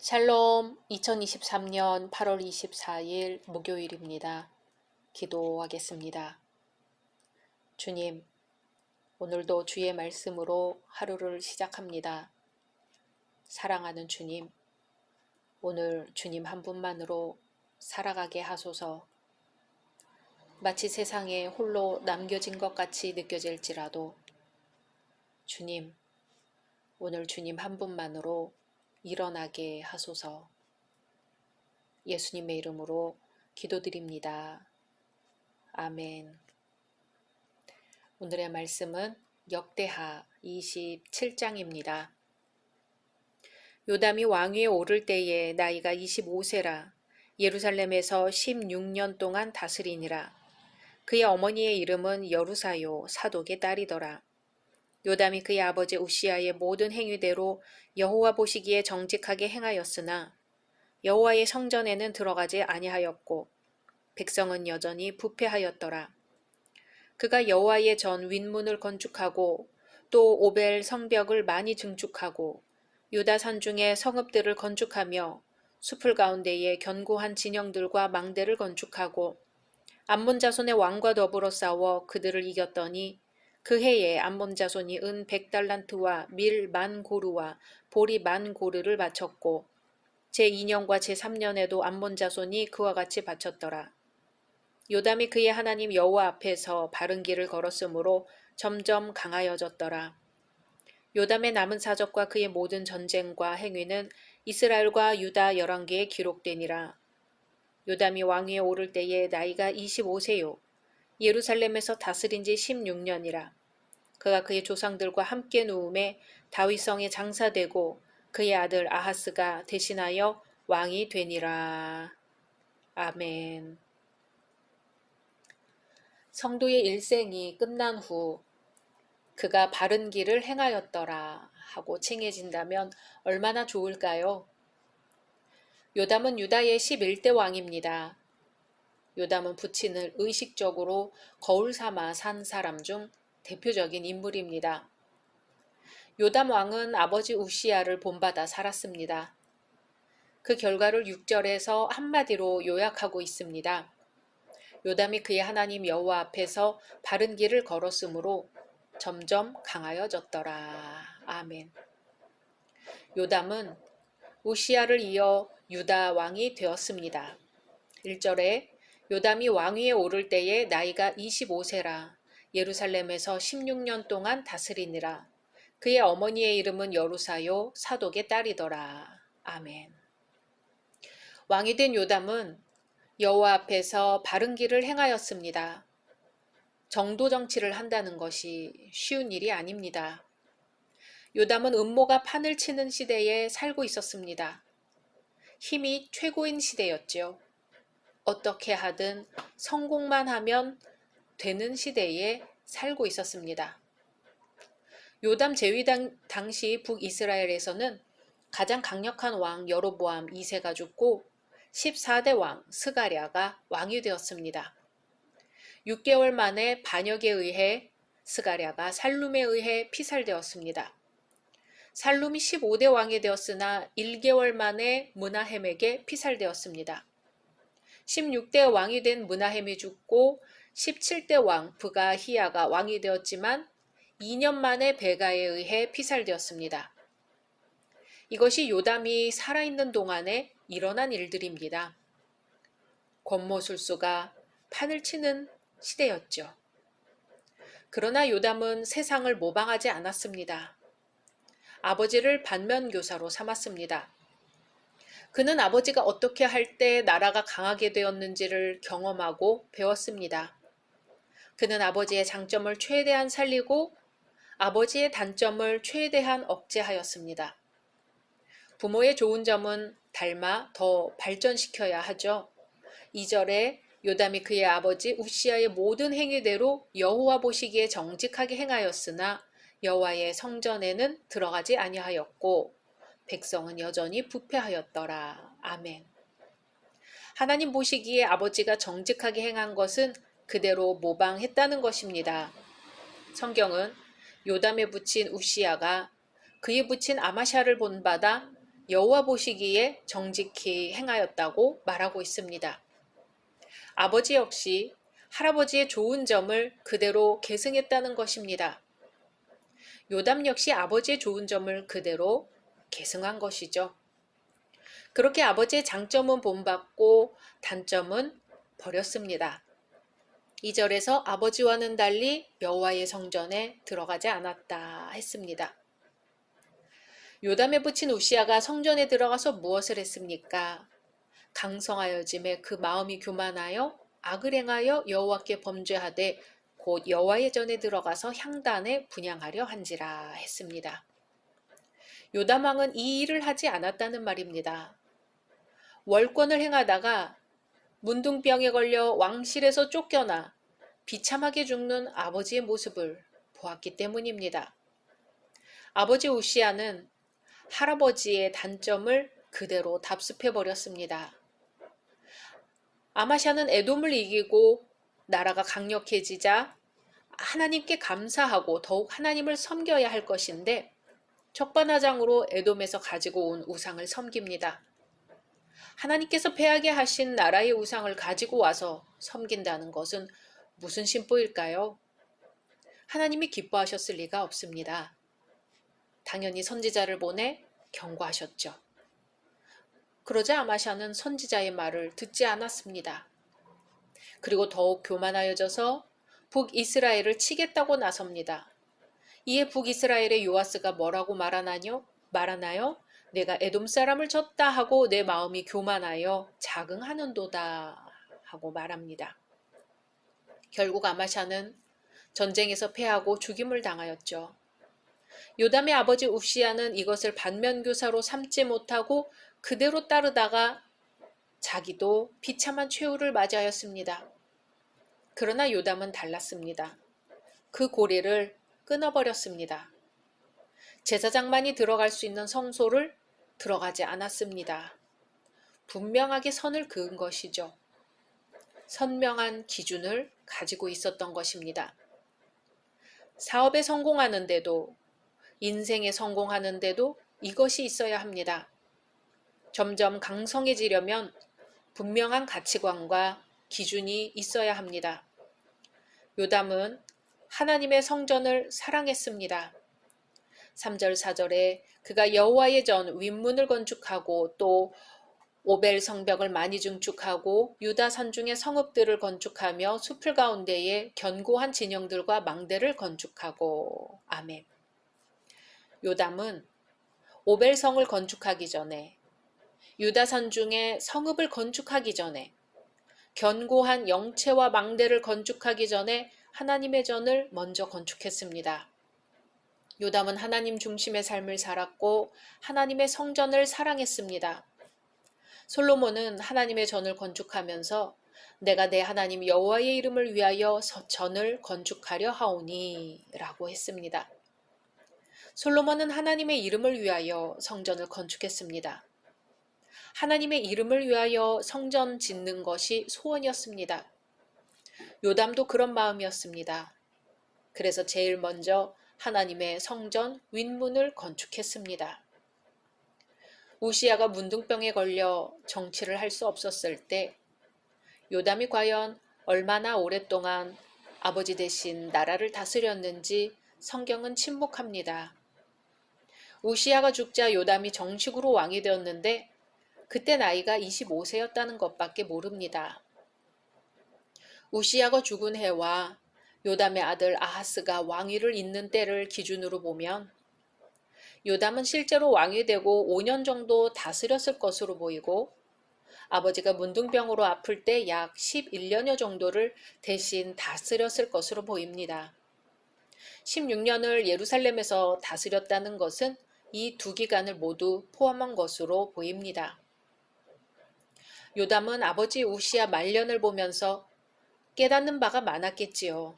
샬롬 2023년 8월 24일 목요일입니다. 기도하겠습니다. 주님, 오늘도 주의 말씀으로 하루를 시작합니다. 사랑하는 주님, 오늘 주님 한 분만으로 살아가게 하소서. 마치 세상에 홀로 남겨진 것 같이 느껴질지라도 주님, 오늘 주님 한 분만으로 일어나게 하소서. 예수님의 이름으로 기도드립니다. 아멘. 오늘의 말씀은 역대하 27장입니다. 요담이 왕위에 오를 때에 나이가 25세라 예루살렘에서 16년 동안 다스리니라. 그의 어머니의 이름은 여루사요 사독의 딸이더라. 요담이 그의 아버지 우시아의 모든 행위대로 여호와 보시기에 정직하게 행하였으나 여호와의 성전에는 들어가지 아니하였고 백성은 여전히 부패하였더라. 그가 여호와의 전 윗문을 건축하고 또 오벨 성벽을 많이 증축하고 유다 산중에 성읍들을 건축하며 숲을 가운데에 견고한 진영들과 망대를 건축하고 암몬 자손의 왕과 더불어 싸워 그들을 이겼더니 그 해에 암몬 자손이 은 100달란트와 밀 10,000고르와 보리 10,000고르를 바쳤고 제2년과 제3년에도 암몬 자손이 그와 같이 바쳤더라. 요담이 그의 하나님 여호와 앞에서 바른 길을 걸었으므로 점점 강하여졌더라. 요담의 남은 사적과 그의 모든 전쟁과 행위는 이스라엘과 유다 열왕기에 기록되니라. 요담이 왕위에 오를 때에 나이가 25세요. 예루살렘에서 다스린 지 16년이라. 그가 그의 조상들과 함께 누움에 다윗성에 장사되고 그의 아들 아하스가 대신하여 왕이 되니라. 아멘. 성도의 일생이 끝난 후 그가 바른 길을 행하였더라 하고 칭해진다면 얼마나 좋을까요? 요담은 유다의 11대 왕입니다. 요담은 부친을 의식적으로 거울 삼아 산 사람 중 대표적인 인물입니다. 요담 왕은 아버지 우시야를 본받아 살았습니다. 그 결과를 6절에서 한마디로 요약하고 있습니다. 요담이 그의 하나님 여호와 앞에서 바른 길을 걸었으므로 점점 강하여졌더라. 아멘. 요담은 우시야를 이어 유다 왕이 되었습니다. 1절에 요담이 왕위에 오를 때에 나이가 25세라 예루살렘에서 16년 동안 다스리니라. 그의 어머니의 이름은 여루사요 사독의 딸이더라. 아멘. 왕이 된 요담은 여호와 앞에서 바른 길을 행하였습니다. 정도 정치를 한다는 것이 쉬운 일이 아닙니다. 요담은 음모가 판을 치는 시대에 살고 있었습니다. 힘이 최고인 시대였지요. 어떻게 하든 성공만 하면 되는 시대에 살고 있었습니다. 요담 재위 당시 북이스라엘에서는 가장 강력한 왕 여로보암 2세가 죽고 14대 왕 스가랴가 왕이 되었습니다. 6개월 만에 반역에 의해 스가랴가 살룸에 의해 피살되었습니다. 살룸이 15대 왕이 되었으나 1개월 만에 므나헴에게 피살되었습니다. 16대 왕이 된 므나헴이 죽고 17대 왕 브가히야가 왕이 되었지만 2년 만에 베가에 의해 피살되었습니다. 이것이 요담이 살아있는 동안에 일어난 일들입니다. 권모술수가 판을 치는 시대였죠. 그러나 요담은 세상을 모방하지 않았습니다. 아버지를 반면교사로 삼았습니다. 그는 아버지가 어떻게 할 때 나라가 강하게 되었는지를 경험하고 배웠습니다. 그는 아버지의 장점을 최대한 살리고 아버지의 단점을 최대한 억제하였습니다. 부모의 좋은 점은 닮아 더 발전시켜야 하죠. 2절에 요담이 그의 아버지 우시야의 모든 행위대로 여호와 보시기에 정직하게 행하였으나 여호와의 성전에는 들어가지 아니하였고 백성은 여전히 부패하였더라. 아멘. 하나님 보시기에 아버지가 정직하게 행한 것은 그대로 모방했다는 것입니다. 성경은 요담의 부친 우시야가 그의 부친 아마샤를 본받아 여호와 보시기에 정직히 행하였다고 말하고 있습니다. 아버지 역시 할아버지의 좋은 점을 그대로 계승했다는 것입니다. 요담 역시 아버지의 좋은 점을 그대로 계승한 것이죠. 그렇게 아버지의 장점은 본받고 단점은 버렸습니다. 2절에서 아버지와는 달리 여호와의 성전에 들어가지 않았다 했습니다. 요담에 붙인 우시야가 성전에 들어가서 무엇을 했습니까? 강성하여짐에 그 마음이 교만하여 악을 행하여 여호와께 범죄하되 곧 여호와의 전에 들어가서 향단에 분향하려 한지라 했습니다. 요담 왕은 이 일을 하지 않았다는 말입니다. 월권을 행하다가 문둥병에 걸려 왕실에서 쫓겨나 비참하게 죽는 아버지의 모습을 보았기 때문입니다. 아버지 우시야는 할아버지의 단점을 그대로 답습해버렸습니다. 아마샤는 에돔을 이기고 나라가 강력해지자 하나님께 감사하고 더욱 하나님을 섬겨야 할 것인데 적반하장으로 에돔에서 가지고 온 우상을 섬깁니다. 하나님께서 패하게 하신 나라의 우상을 가지고 와서 섬긴다는 것은 무슨 심보일까요? 하나님이 기뻐하셨을 리가 없습니다. 당연히 선지자를 보내 경고하셨죠. 그러자 아마샤는 선지자의 말을 듣지 않았습니다. 그리고 더욱 교만하여져서 북이스라엘을 치겠다고 나섭니다. 이에 북이스라엘의 요아스가 뭐라고 말하나요? 내가 에돔 사람을 쳤다 하고 내 마음이 교만하여 자긍하는도다 하고 말합니다. 결국 아마샤는 전쟁에서 패하고 죽임을 당하였죠. 요담의 아버지 우시야는 이것을 반면교사로 삼지 못하고 그대로 따르다가 자기도 비참한 최후를 맞이하였습니다. 그러나 요담은 달랐습니다. 그 고리를 끊어버렸습니다. 제사장만이 들어갈 수 있는 성소를 들어가지 않았습니다. 분명하게 선을 그은 것이죠. 선명한 기준을 가지고 있었던 것입니다. 사업에 성공하는데도, 인생에 성공하는데도 이것이 있어야 합니다. 점점 강성해지려면 분명한 가치관과 기준이 있어야 합니다. 요담은 하나님의 성전을 사랑했습니다. 3절 4절에 그가 여호와의 전 윗문을 건축하고 또 오벨 성벽을 많이 증축하고 유다 산중의 성읍들을 건축하며 숲을 가운데에 견고한 진영들과 망대를 건축하고. 아멘. 요담은 오벨성을 건축하기 전에, 유다 산중의 성읍을 건축하기 전에, 견고한 영체와 망대를 건축하기 전에 하나님의 전을 먼저 건축했습니다. 요담은 하나님 중심의 삶을 살았고 하나님의 성전을 사랑했습니다. 솔로몬은 하나님의 전을 건축하면서 내가 내 하나님 여호와의 이름을 위하여 전을 건축하려 하오니 라고 했습니다. 솔로몬은 하나님의 이름을 위하여 성전을 건축했습니다. 하나님의 이름을 위하여 성전 짓는 것이 소원이었습니다. 요담도 그런 마음이었습니다. 그래서 제일 먼저 하나님의 성전 윗문을 건축했습니다. 우시야가 문둥병에 걸려 정치를 할 수 없었을 때 요담이 과연 얼마나 오랫동안 아버지 대신 나라를 다스렸는지 성경은 침묵합니다. 우시야가 죽자 요담이 정식으로 왕이 되었는데 그때 나이가 25세였다는 것밖에 모릅니다. 우시야가 죽은 해와 요담의 아들 아하스가 왕위를 잇는 때를 기준으로 보면 요담은 실제로 왕이 되고 5년 정도 다스렸을 것으로 보이고 아버지가 문둥병으로 아플 때 약 11년여 정도를 대신 다스렸을 것으로 보입니다. 16년을 예루살렘에서 다스렸다는 것은 이 두 기간을 모두 포함한 것으로 보입니다. 요담은 아버지 우시야 말년을 보면서 깨닫는 바가 많았겠지요.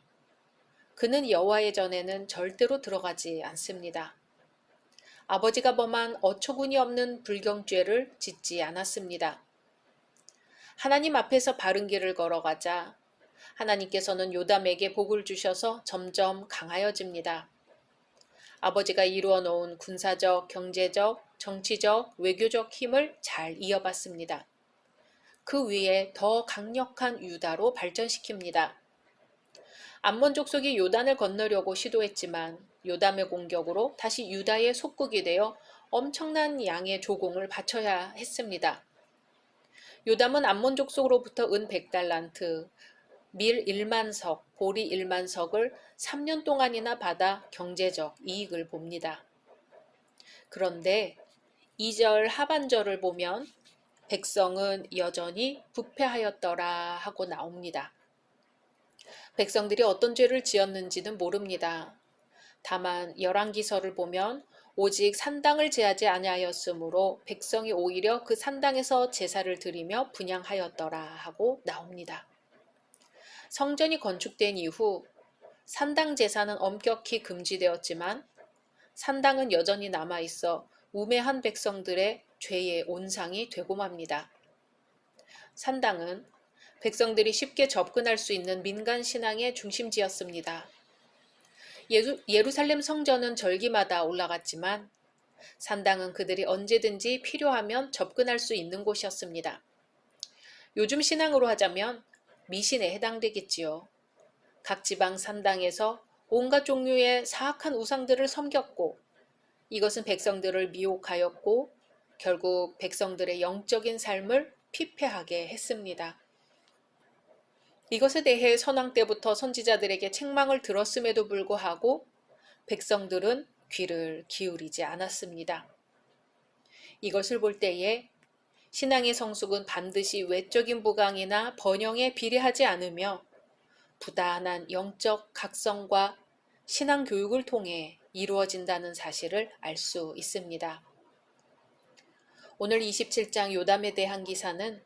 그는 여호와의 전에는 절대로 들어가지 않습니다. 아버지가 범한 어처구니 없는 불경죄를 짓지 않았습니다. 하나님 앞에서 바른 길을 걸어가자 하나님께서는 요담에게 복을 주셔서 점점 강하여집니다. 아버지가 이루어 놓은 군사적, 경제적, 정치적, 외교적 힘을 잘 이어받습니다. 그 위에 더 강력한 유다로 발전시킵니다. 암몬 족속이 요단을 건너려고 시도했지만 요담의 공격으로 다시 유다의 속국이 되어 엄청난 양의 조공을 바쳐야 했습니다. 요담은 암몬 족속으로부터 은 100달란트, 밀 1만석, 보리 1만석을 3년 동안이나 받아 경제적 이익을 봅니다. 그런데 2절 하반절을 보면 백성은 여전히 부패하였더라 하고 나옵니다. 백성들이 어떤 죄를 지었는지는 모릅니다. 다만 열왕기서를 보면 오직 산당을 제하지 아니하였으므로 백성이 오히려 그 산당에서 제사를 드리며 분향하였더라 하고 나옵니다. 성전이 건축된 이후 산당 제사는 엄격히 금지되었지만 산당은 여전히 남아있어 우매한 백성들의 죄의 온상이 되고 맙니다. 산당은 백성들이 쉽게 접근할 수 있는 민간 신앙의 중심지였습니다. 예루살렘 성전은 절기마다 올라갔지만 산당은 그들이 언제든지 필요하면 접근할 수 있는 곳이었습니다. 요즘 신앙으로 하자면 미신에 해당되겠지요. 각 지방 산당에서 온갖 종류의 사악한 우상들을 섬겼고 이것은 백성들을 미혹하였고 결국 백성들의 영적인 삶을 피폐하게 했습니다. 이것에 대해 선왕 때부터 선지자들에게 책망을 들었음에도 불구하고 백성들은 귀를 기울이지 않았습니다. 이것을 볼 때에 신앙의 성숙은 반드시 외적인 부강이나 번영에 비례하지 않으며 부단한 영적 각성과 신앙 교육을 통해 이루어진다는 사실을 알 수 있습니다. 오늘 27장 요담에 대한 기사는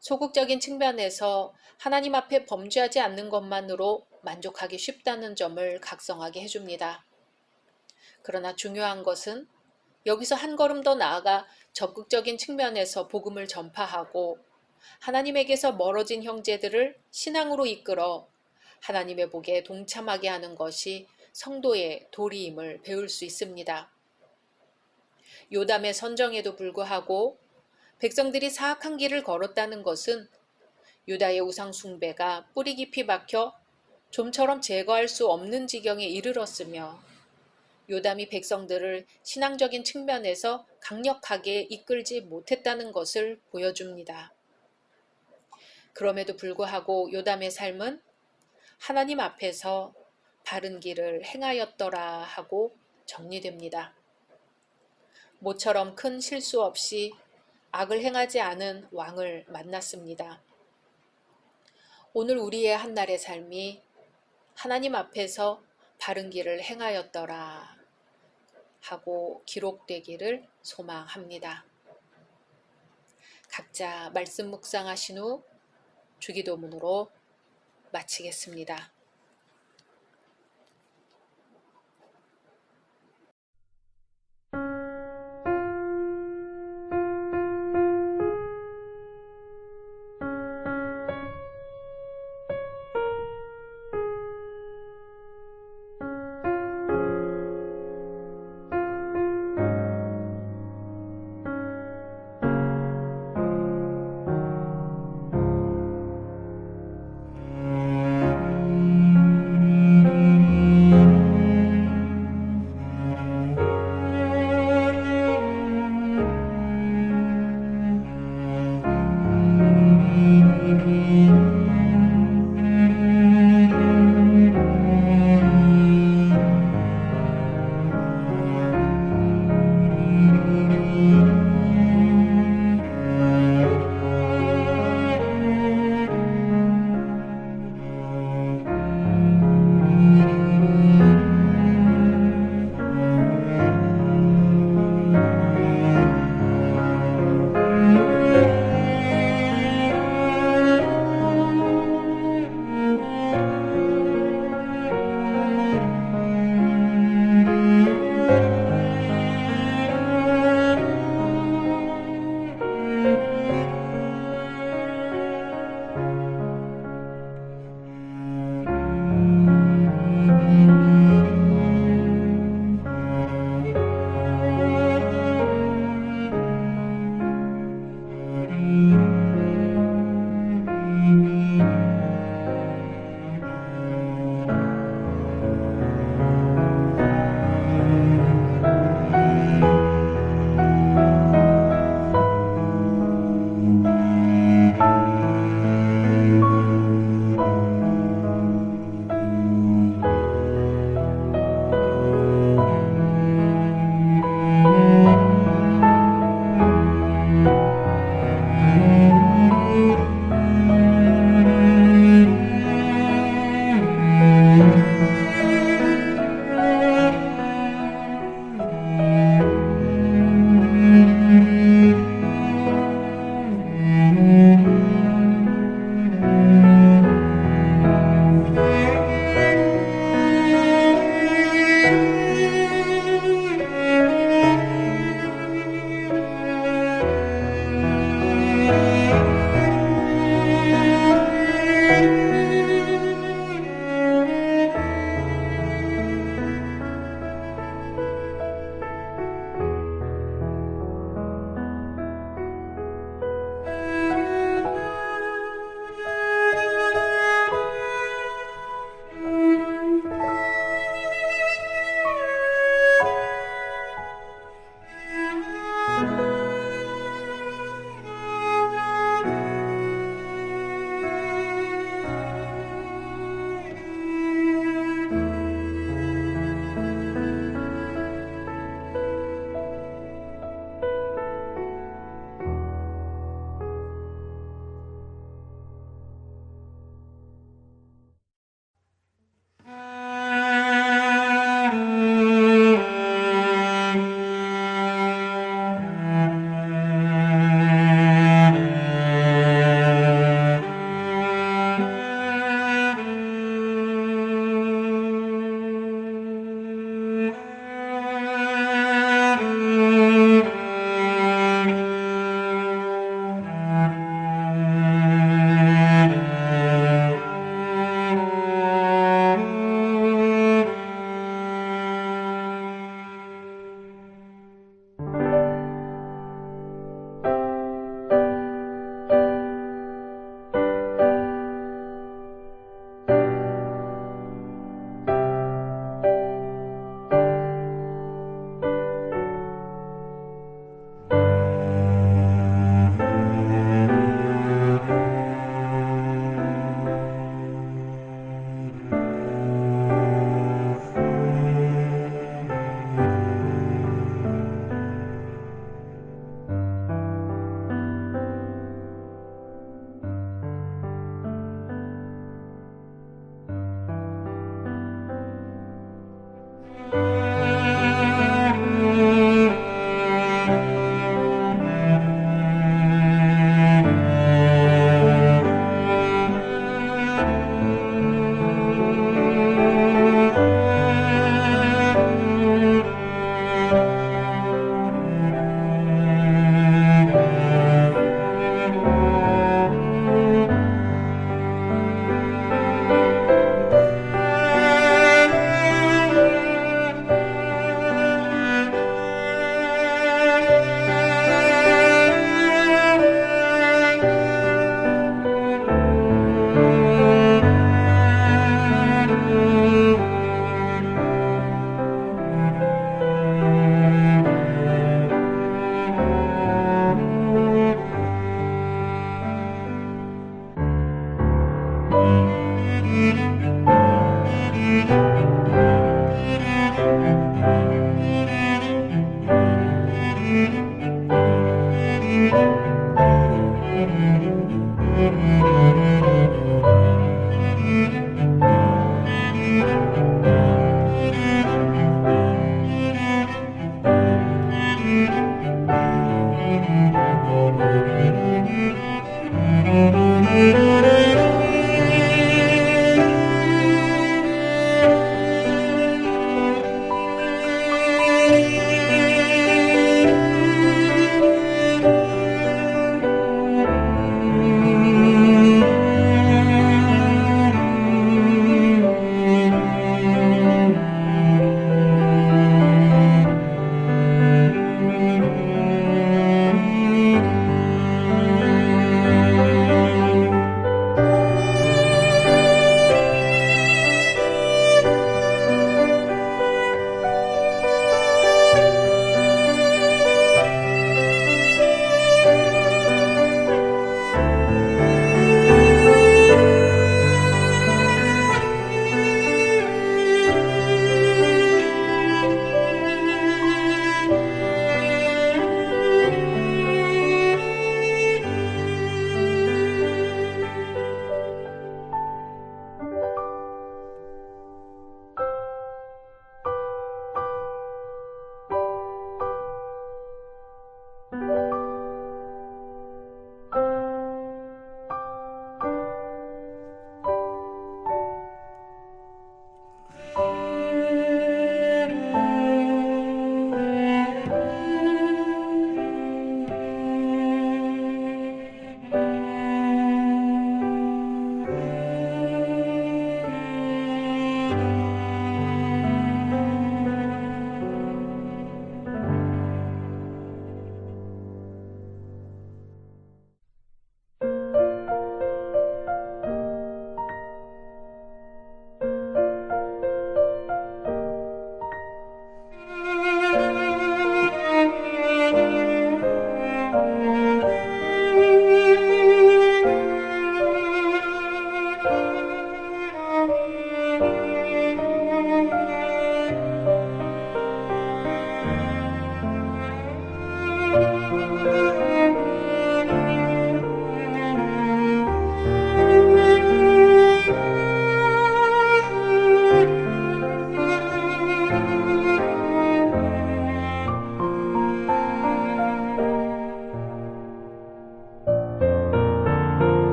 소극적인 측면에서 하나님 앞에 범죄하지 않는 것만으로 만족하기 쉽다는 점을 각성하게 해줍니다. 그러나 중요한 것은 여기서 한 걸음 더 나아가 적극적인 측면에서 복음을 전파하고 하나님에게서 멀어진 형제들을 신앙으로 이끌어 하나님의 복에 동참하게 하는 것이 성도의 도리임을 배울 수 있습니다. 요담의 선정에도 불구하고 백성들이 사악한 길을 걸었다는 것은 유다의 우상 숭배가 뿌리 깊이 박혀 좀처럼 제거할 수 없는 지경에 이르렀으며 요담이 백성들을 신앙적인 측면에서 강력하게 이끌지 못했다는 것을 보여줍니다. 그럼에도 불구하고 요담의 삶은 하나님 앞에서 바른 길을 행하였더라 하고 정리됩니다. 모처럼 큰 실수 없이 악을 행하지 않은 왕을 만났습니다. 오늘 우리의 한날의 삶이 하나님 앞에서 바른 길을 행하였더라 하고 기록되기를 소망합니다. 각자 말씀 묵상하신 후 주기도문으로 마치겠습니다.